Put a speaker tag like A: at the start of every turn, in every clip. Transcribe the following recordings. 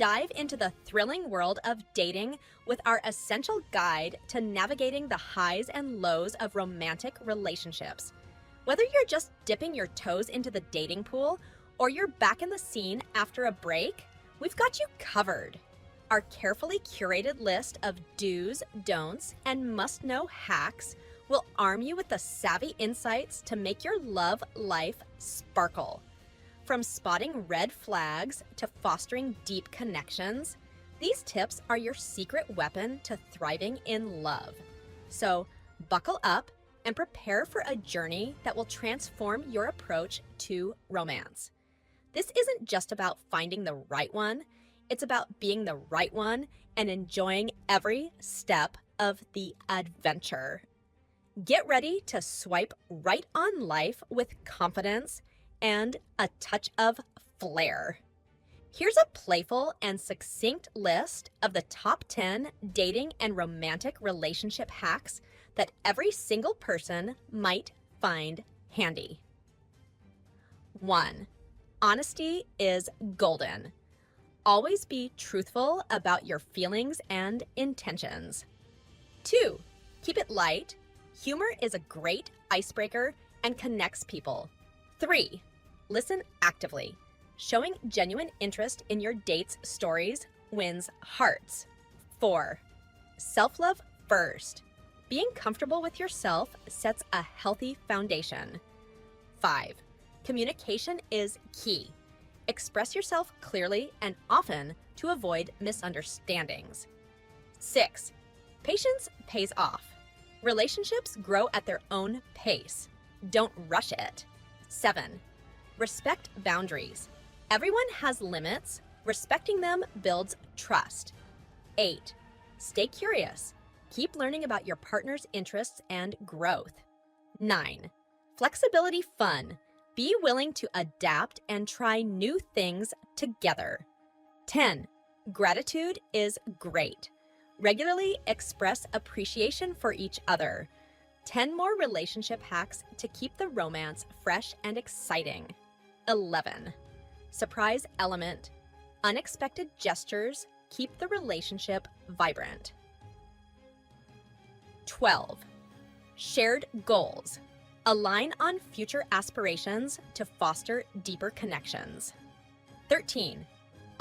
A: Dive into the thrilling world of dating with our essential guide to navigating the highs and lows of romantic relationships. Whether you're just dipping your toes into the dating pool or you're back in the scene after a break, we've got you covered. Our carefully curated list of do's, don'ts, and must-know hacks will arm you with the savvy insights to make your love life sparkle. From spotting red flags to fostering deep connections, these tips are your secret weapon to thriving in love. So buckle up and prepare for a journey that will transform your approach to romance. This isn't just about finding the right one, it's about being the right one and enjoying every step of the adventure. Get ready to swipe right on life with confidence and a touch of flair. Here's a playful and succinct list of the top 10 dating and romantic relationship hacks that every single person might find handy. 1. Honesty is golden. Always be truthful about your feelings and intentions. 2. Keep it light. Humor is a great icebreaker and connects people. 3. Listen actively. Showing genuine interest in your date's stories wins hearts. 4. Self-love first. Being comfortable with yourself sets a healthy foundation. 5. Communication is key. Express yourself clearly and often to avoid misunderstandings. 6. Patience pays off. Relationships grow at their own pace. Don't rush it. 7. Respect boundaries. Everyone has limits. Respecting them builds trust. 8. Stay curious. Keep learning about your partner's interests and growth. 9. Flexibility fun. Be willing to adapt and try new things together. 10. Gratitude is great. Regularly express appreciation for each other. 10 more relationship hacks to keep the romance fresh and exciting. 11. Surprise element. Unexpected gestures keep the relationship vibrant. 12. Shared goals. Align on future aspirations to foster deeper connections. 13.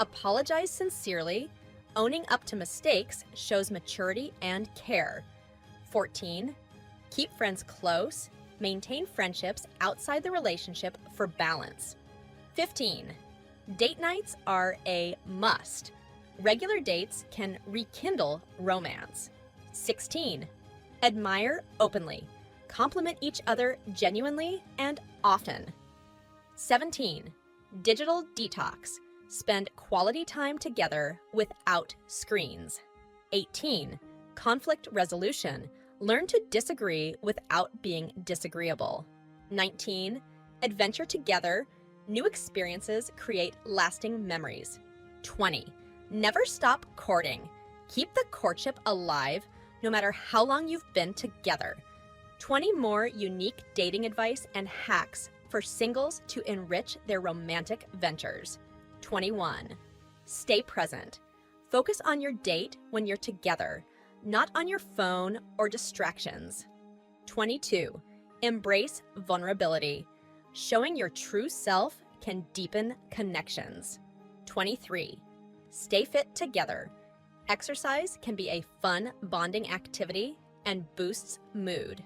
A: Apologize sincerely. Owning up to mistakes shows maturity and care. 14. Keep friends close. Maintain friendships outside the relationship for balance. 15. Date nights are a must. Regular dates can rekindle romance. 16. Admire openly. Compliment each other genuinely and often. 17. Digital detox. Spend quality time together without screens. 18. Conflict resolution. Learn to disagree without being disagreeable. 19. Adventure together. New experiences create lasting memories. 20. Never stop courting. Keep the courtship alive no matter how long you've been together. 20 more unique dating advice and hacks for singles to enrich their romantic ventures. 21. Stay present. Focus on your date when you're together, not on your phone or distractions. 22. Embrace vulnerability. Showing your true self can deepen connections. 23. Stay fit together. Exercise can be a fun bonding activity and boosts mood.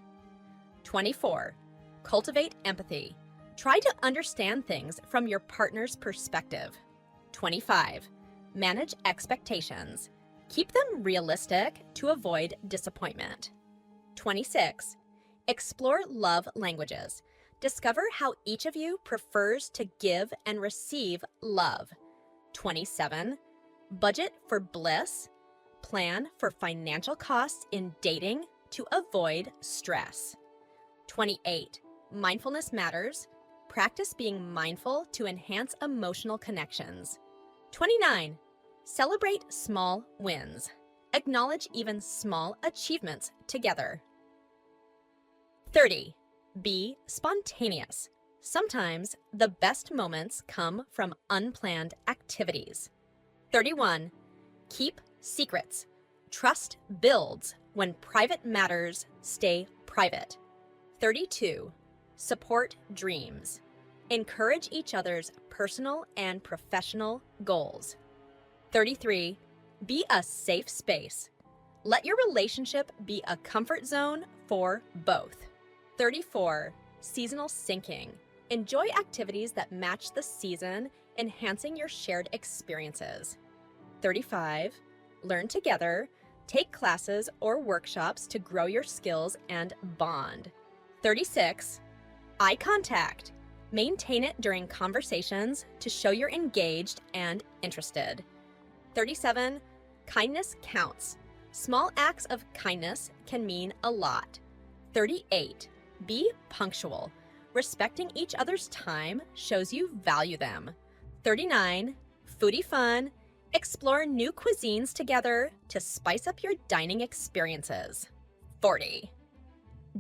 A: 24. Cultivate empathy. Try to understand things from your partner's perspective. 25. Manage expectations. Keep them realistic to avoid disappointment. 26. Explore love languages. Discover how each of you prefers to give and receive love. 27. Budget for bliss. Plan for financial costs in dating to avoid stress. 28. Mindfulness matters. Practice being mindful to enhance emotional connections. 29. Celebrate small wins. Acknowledge even small achievements together. 30. Be spontaneous. Sometimes the best moments come from unplanned activities. 31. Keep secrets. Trust builds when private matters stay private. 32. Support dreams. Encourage each other's personal and professional goals. 33. Be a safe space. Let your relationship be a comfort zone for both. 34. Seasonal syncing. Enjoy activities that match the season, enhancing your shared experiences. 35. Learn together. Take classes or workshops to grow your skills and bond. 36. Eye contact. Maintain it during conversations to show you're engaged and interested. 37. Kindness counts. Small acts of kindness can mean a lot. 38. Be punctual. Respecting each other's time shows you value them. 39. Foodie fun. Explore new cuisines together to spice up your dining experiences. 40.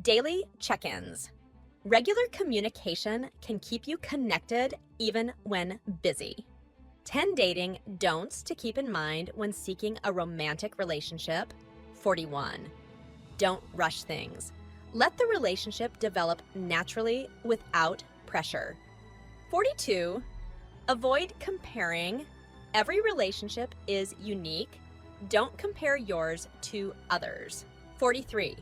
A: Daily check-ins. Regular communication can keep you connected even when busy. 10 dating don'ts to keep in mind when seeking a romantic relationship. 41. Don't rush things. Let the relationship develop naturally without pressure. 42. Avoid comparing. Every relationship is unique. Don't compare yours to others. 43.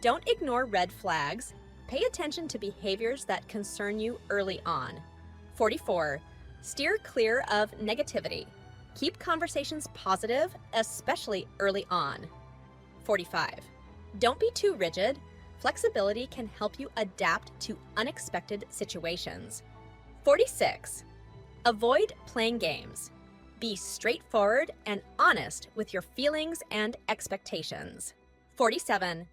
A: Don't ignore red flags. Pay attention to behaviors that concern you early on. 44. Steer clear of negativity. Keep conversations positive, especially early on. 45. Don't be too rigid. Flexibility can help you adapt to unexpected situations. 46. Avoid playing games. Be straightforward and honest with your feelings and expectations. 47.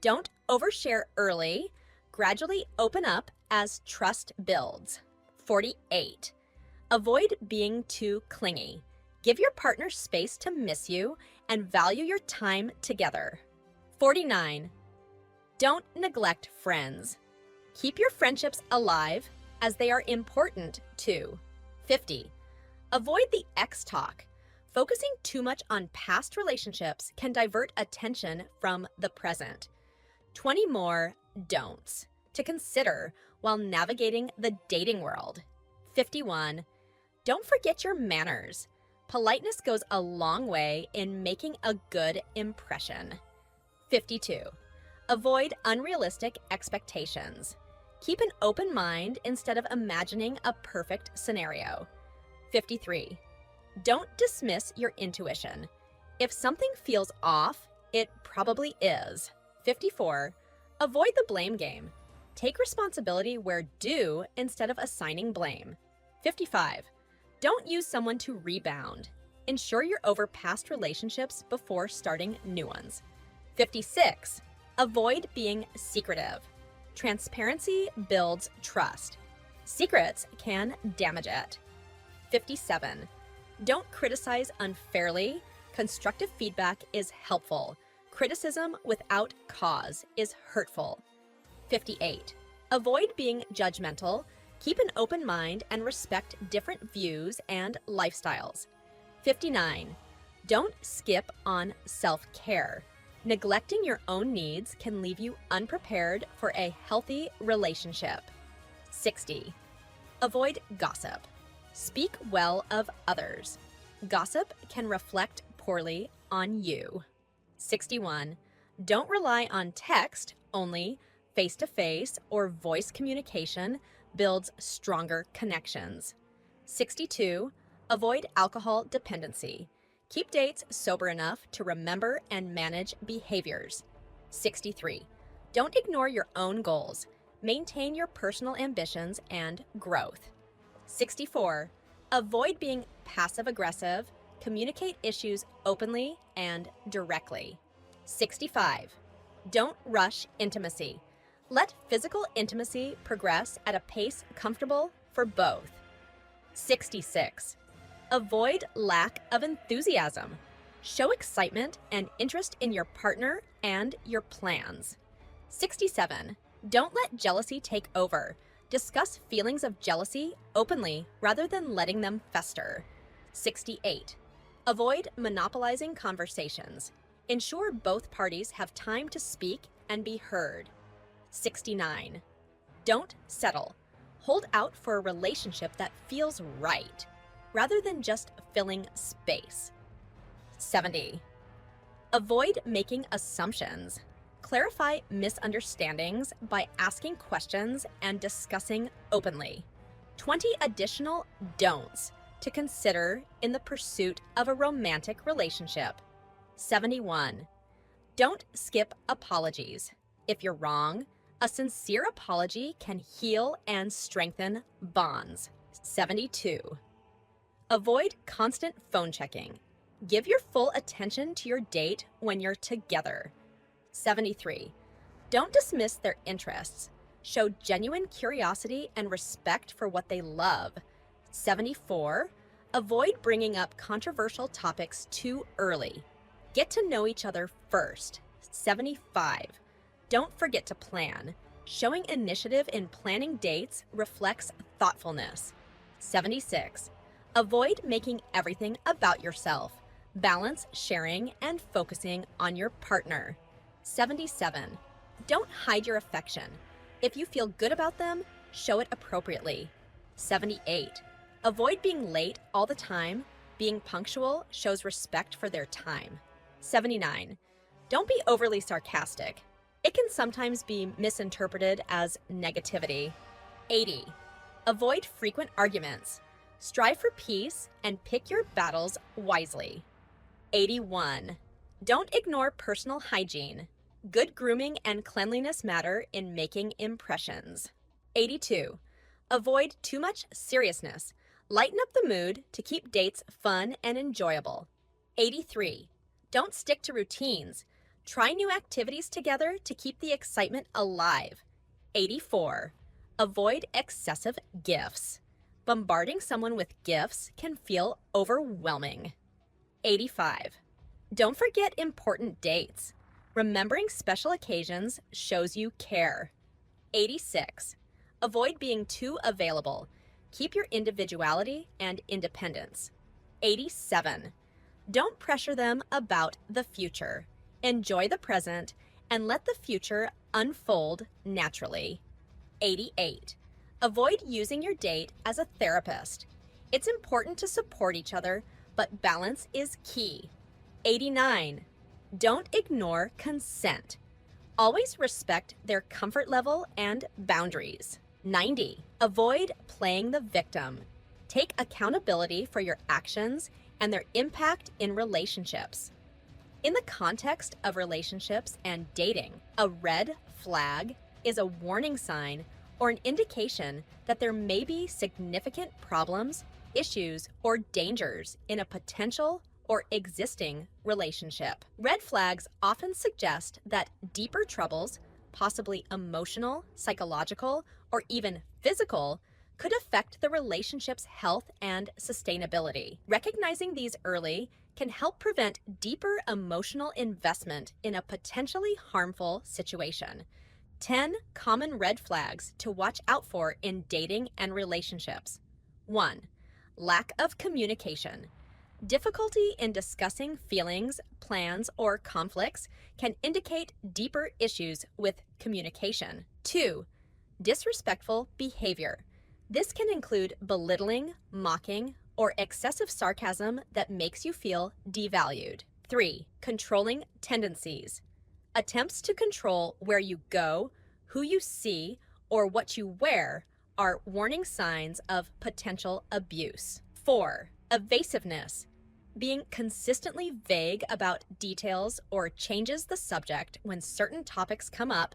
A: Don't overshare early. Gradually open up as trust builds. 48. Avoid being too clingy. Give your partner space to miss you and value your time together. 49. Don't neglect friends. Keep your friendships alive as they are important too. 50. Avoid the ex talk. Focusing too much on past relationships can divert attention from the present. 20 more don'ts to consider while navigating the dating world. 51. Don't forget your manners. Politeness goes a long way in making a good impression. 52. Avoid unrealistic expectations. Keep an open mind instead of imagining a perfect scenario. 53. Don't dismiss your intuition. If something feels off, it probably is. 54. Avoid the blame game. Take responsibility where due instead of assigning blame. 55. Don't use someone to rebound. Ensure you're over past relationships before starting new ones. 56. Avoid being secretive. Transparency builds trust. Secrets can damage it. 57. Don't criticize unfairly. Constructive feedback is helpful. Criticism without cause is hurtful. 58. Avoid being judgmental. Keep an open mind and respect different views and lifestyles. 59. Don't skip on self-care. Neglecting your own needs can leave you unprepared for a healthy relationship. 60. Avoid gossip. Speak well of others. Gossip can reflect poorly on you. 61. Don't rely on text only. Face-to-face or voice communication builds stronger connections. 62. Avoid alcohol dependency. Keep dates sober enough to remember and manage behaviors. 63. Don't ignore your own goals. Maintain your personal ambitions and growth. 64. Avoid being passive-aggressive. Communicate issues openly and directly. 65. Don't rush intimacy. Let physical intimacy progress at a pace comfortable for both. 66. Avoid lack of enthusiasm. Show excitement and interest in your partner and your plans. 67. Don't let jealousy take over. Discuss feelings of jealousy openly rather than letting them fester. 68. Avoid monopolizing conversations. Ensure both parties have time to speak and be heard. 69. Don't settle. Hold out for a relationship that feels right, rather than just filling space. 70. Avoid making assumptions. Clarify misunderstandings by asking questions and discussing openly. 20 additional don'ts to consider in the pursuit of a romantic relationship. 71. Don't skip apologies. If you're wrong, a sincere apology can heal and strengthen bonds. 72. Avoid constant phone checking. Give your full attention to your date when you're together. 73. Don't dismiss their interests. Show genuine curiosity and respect for what they love. 74. Avoid bringing up controversial topics too early. Get to know each other first. 75. Don't forget to plan. Showing initiative in planning dates reflects thoughtfulness. 76. Avoid making everything about yourself. Balance sharing and focusing on your partner. 77. Don't hide your affection. If you feel good about them, show it appropriately. 78. Avoid being late all the time. Being punctual shows respect for their time. 79. Don't be overly sarcastic. It can sometimes be misinterpreted as negativity. 80. Avoid frequent arguments. Strive for peace and pick your battles wisely. 81. Don't ignore personal hygiene. Good grooming and cleanliness matter in making impressions. 82. Avoid too much seriousness. Lighten up the mood to keep dates fun and enjoyable. 83. Don't stick to routines. Try new activities together to keep the excitement alive. 84. Avoid excessive gifts. Bombarding someone with gifts can feel overwhelming. 85. Don't forget important dates. Remembering special occasions shows you care. 86. Avoid being too available. Keep your individuality and independence. 87. Don't pressure them about the future. Enjoy the present and let the future unfold naturally. 88. Avoid using your date as a therapist. It's important to support each other, but balance is key. 89. Don't ignore consent. Always respect their comfort level and boundaries. 90. Avoid playing the victim. Take accountability for your actions and their impact in relationships. In the context of relationships and dating, a red flag is a warning sign or an indication that there may be significant problems, issues, or dangers in a potential or existing relationship. Red flags often suggest that deeper troubles, possibly emotional, psychological, or even physical, could affect the relationship's health and sustainability. Recognizing these early can help prevent deeper emotional investment in a potentially harmful situation. 10 common red flags to watch out for in dating and relationships. 1. Lack of communication. Difficulty in discussing feelings, plans, or conflicts can indicate deeper issues with communication. 2. Disrespectful behavior. This can include belittling, mocking, or excessive sarcasm that makes you feel devalued. 3. Controlling tendencies. Attempts to control where you go, who you see, or what you wear are warning signs of potential abuse. 4. Evasiveness. Being consistently vague about details or changes the subject when certain topics come up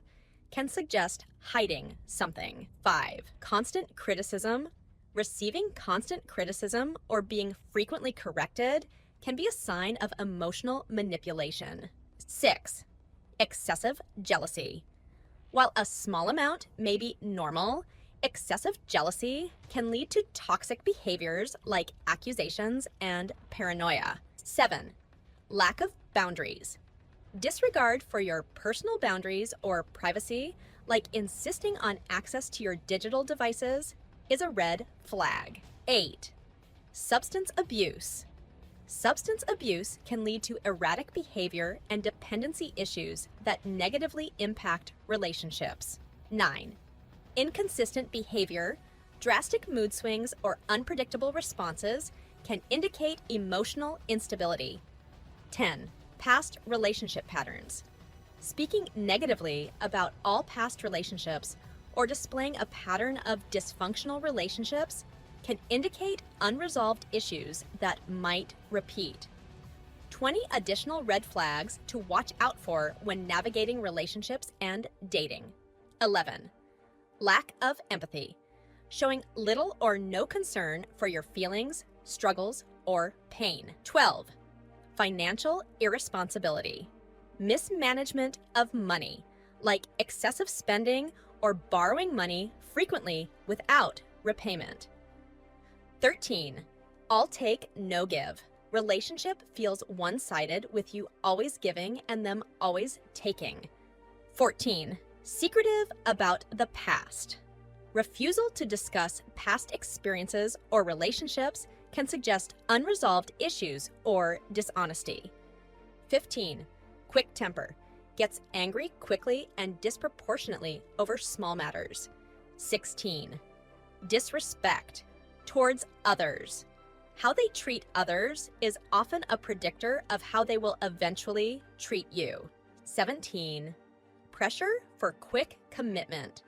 A: can suggest hiding something. 5. Constant criticism. Receiving constant criticism or being frequently corrected can be a sign of emotional manipulation. 6. Excessive jealousy. While a small amount may be normal, excessive jealousy can lead to toxic behaviors like accusations and paranoia. 7. Lack of boundaries. Disregard for your personal boundaries or privacy, like insisting on access to your digital devices, is a red flag. 8. Substance abuse. Substance abuse can lead to erratic behavior and dependency issues that negatively impact relationships. 9. Inconsistent behavior, drastic mood swings, or unpredictable responses can indicate emotional instability. 10. Past relationship patterns. Speaking negatively about all past relationships or displaying a pattern of dysfunctional relationships can indicate unresolved issues that might repeat. 20 additional red flags to watch out for when navigating relationships and dating. 11. Lack of empathy, showing little or no concern for your feelings, struggles, or pain. 12. Financial irresponsibility, mismanagement of money, like excessive spending or borrowing money frequently without repayment. 13. All take, no give. Relationship feels one-sided with you always giving and them always taking. 14. Secretive about the past. Refusal to discuss past experiences or relationships can suggest unresolved issues or dishonesty. 15. Quick temper. Gets angry quickly and disproportionately over small matters. 16. Disrespect towards others. How they treat others is often a predictor of how they will eventually treat you. 17. Pressure for quick commitment.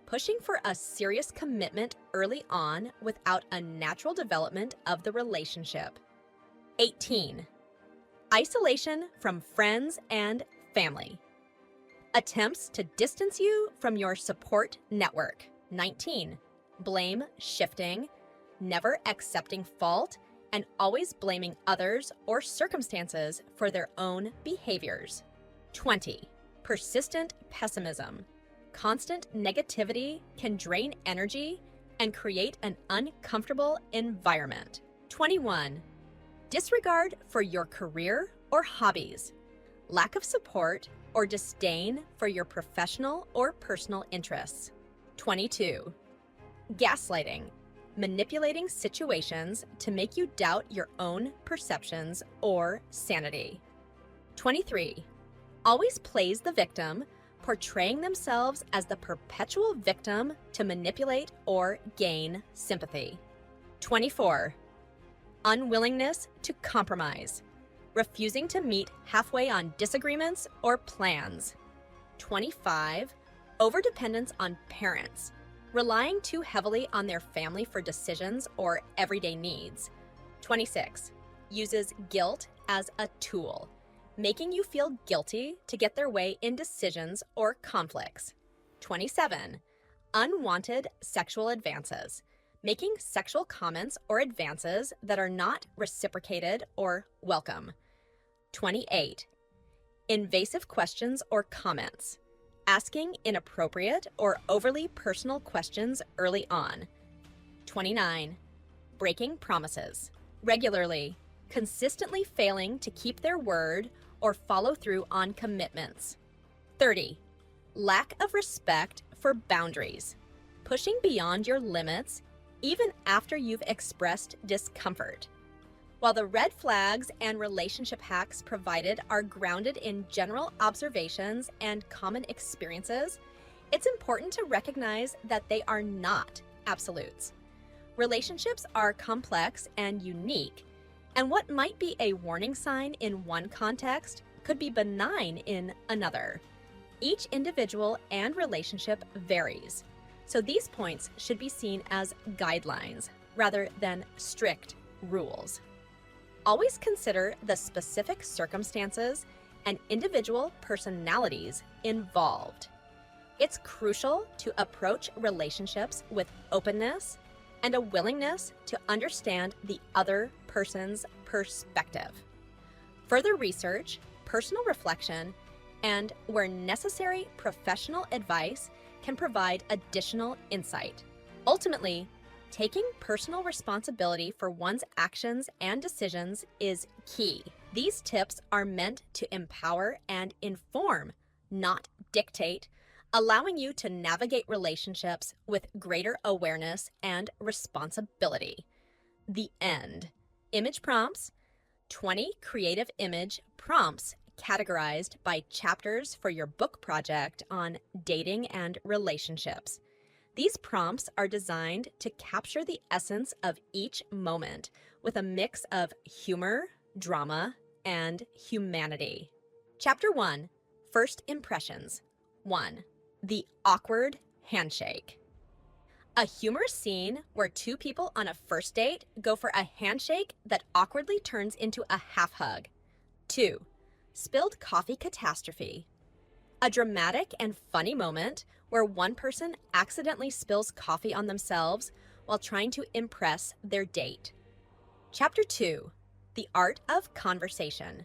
A: Pushing for a serious commitment early on without a natural development of the relationship. 18. Isolation from friends and family. Attempts to distance you from your support network. 19. Blame shifting, never accepting fault, and always blaming others or circumstances for their own behaviors. 20. Persistent pessimism. Constant negativity can drain energy and create an uncomfortable environment. 21. Disregard for your career or hobbies. Lack of support or disdain for your professional or personal interests. 22. Gaslighting. Manipulating situations to make you doubt your own perceptions or sanity. 23. Always plays the victim, portraying themselves as the perpetual victim to manipulate or gain sympathy. 24. Unwillingness to compromise, refusing to meet halfway on disagreements or plans. 25. Overdependence on parents, relying too heavily on their family for decisions or everyday needs. 26. Uses guilt as a tool, making you feel guilty to get their way in decisions or conflicts. 27. Unwanted sexual advances, making sexual comments or advances that are not reciprocated or welcome. 28. Invasive questions or comments, asking inappropriate or overly personal questions early on. 29. Breaking promises, regularly, consistently failing to keep their word or follow through on commitments. 30. Lack of respect for boundaries, pushing beyond your limits even after you've expressed discomfort. While the red flags and relationship hacks provided are grounded in general observations and common experiences, it's important to recognize that they are not absolutes. Relationships are complex and unique, and what might be a warning sign in one context could be benign in another. Each individual and relationship varies, so these points should be seen as guidelines rather than strict rules. Always consider the specific circumstances and individual personalities involved. It's crucial to approach relationships with openness and a willingness to understand the other person's perspective. Further research, personal reflection, and, where necessary, professional advice can provide additional insight. Ultimately, taking personal responsibility for one's actions and decisions is key. These tips are meant to empower and inform, not dictate, allowing you to navigate relationships with greater awareness and responsibility. The end. Image prompts. 20 creative image prompts categorized by chapters for your book project on dating and relationships. These prompts are designed to capture the essence of each moment with a mix of humor, drama, and humanity. Chapter 1, First Impressions. 1. The awkward handshake. A humorous scene where two people on a first date go for a handshake that awkwardly turns into a half hug. 2. Spilled coffee catastrophe. A dramatic and funny moment where one person accidentally spills coffee on themselves while trying to impress their date. Chapter 2, The Art of Conversation.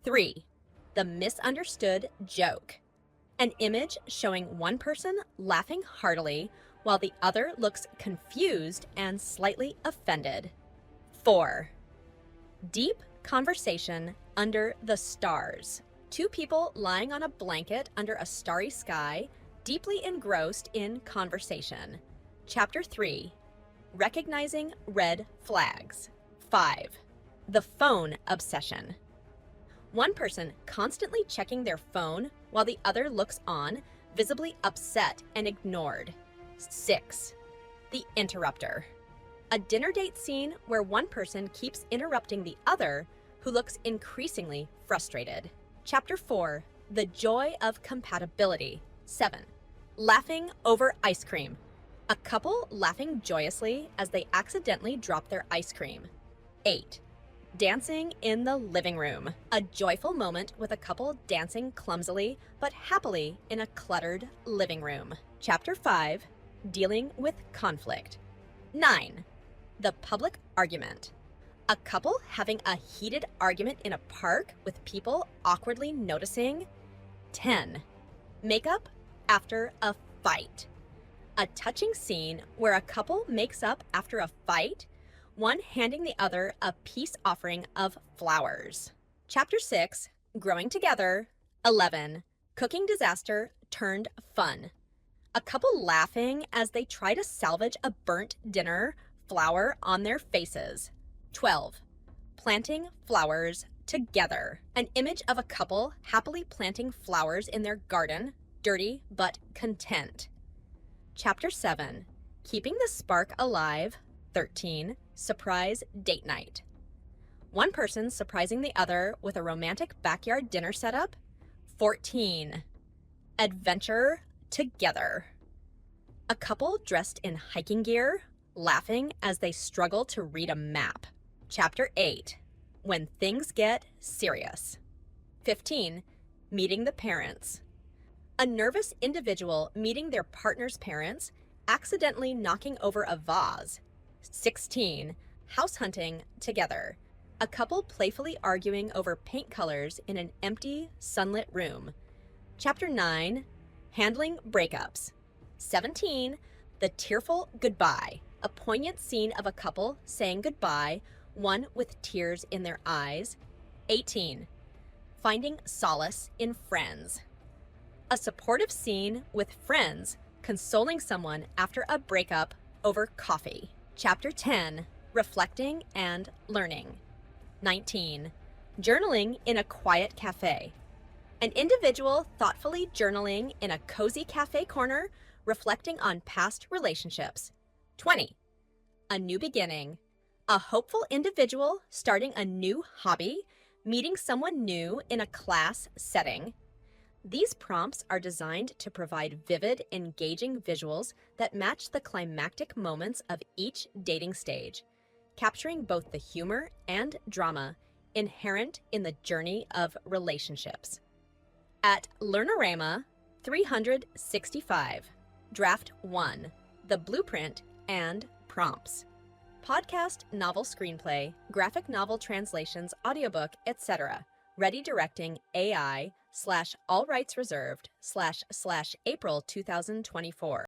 A: 3. The Misunderstood Joke. An image showing one person laughing heartily while the other looks confused and slightly offended. 4. Deep conversation under the stars. Two people lying on a blanket under a starry sky, deeply engrossed in conversation. Chapter 3, Recognizing Red Flags. 5. The Phone Obsession. One person constantly checking their phone while the other looks on, visibly upset and ignored. 6. The Interrupter. A dinner date scene where one person keeps interrupting the other, who looks increasingly frustrated. Chapter 4, The Joy of Compatibility. 7. Laughing over ice cream. A couple laughing joyously as they accidentally drop their ice cream. 8. Dancing in the living room. A joyful moment with a couple dancing clumsily but happily in a cluttered living room. Chapter 5, Dealing with Conflict. 9. The Public Argument. A couple having a heated argument in a park with people awkwardly noticing. 10. Makeup after a fight. A touching scene where a couple makes up after a fight, one handing the other a peace offering of flowers. Chapter 6, Growing Together. 11. Cooking disaster turned fun. A couple laughing as they try to salvage a burnt dinner, flour on their faces. 12. Planting flowers together. An image of a couple happily planting flowers in their garden, dirty but content. Chapter 7, Keeping the Spark Alive. 13. Surprise date night. One person surprising the other with a romantic backyard dinner setup. 14. Adventure together. A couple dressed in hiking gear, laughing as they struggle to read a map. Chapter 8, When Things Get Serious. 15. Meeting the parents. A nervous individual meeting their partner's parents, accidentally knocking over a vase. 16. House hunting together. A couple playfully arguing over paint colors in an empty, sunlit room. Chapter 9, Handling Breakups. 17. The Tearful Goodbye. A poignant scene of a couple saying goodbye, one with tears in their eyes. 18. Finding solace in friends. A supportive scene with friends consoling someone after a breakup over coffee. Chapter 10, Reflecting and Learning. 19. Journaling in a quiet cafe. An individual thoughtfully journaling in a cozy cafe corner, reflecting on past relationships. 20. A new beginning. A hopeful individual starting a new hobby, meeting someone new in a class setting. These prompts are designed to provide vivid, engaging visuals that match the climactic moments of each dating stage, capturing both the humor and drama inherent in the journey of relationships. At Learnorama 365, Draft 1, The Blueprint and Prompts. Podcast, novel screenplay, graphic novel translations, audiobook, etc. Ready Directing AI /all rights reserved /April 2024.